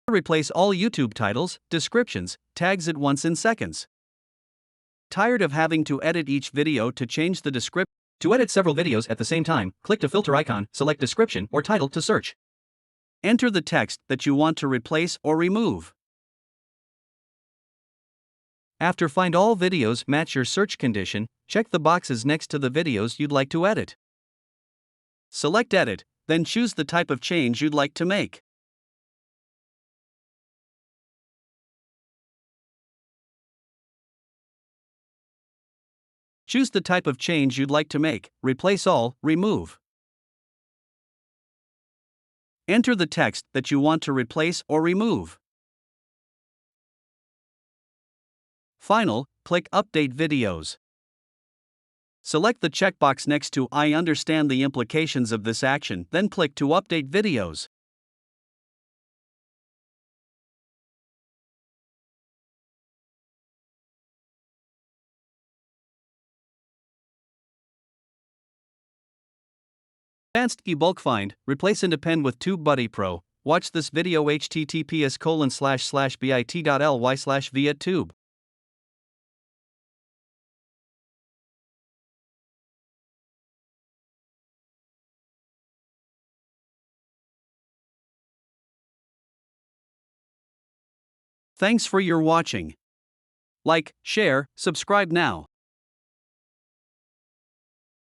Replace all YouTube titles, descriptions, tags at once in seconds. Tired of having to edit each video to change the description? To edit several videos at the same time, click the filter icon, select description or title to search. Enter the text that you want to replace or remove. After find all videos match your search condition, check the boxes next to the videos you'd like to edit. Select Edit, then choose the type of change you'd like to make. Choose the type of change you'd like to make, replace all, remove. Enter the text that you want to replace or remove. Final, click Update Videos. Select the checkbox next to I understand the implications of this action, then click to update videos. Advanced Key Bulk Find, replace and append with TubeBuddy Pro. Watch this video https://bit.ly/VietTube. Thanks for your watching. Like, share, subscribe now.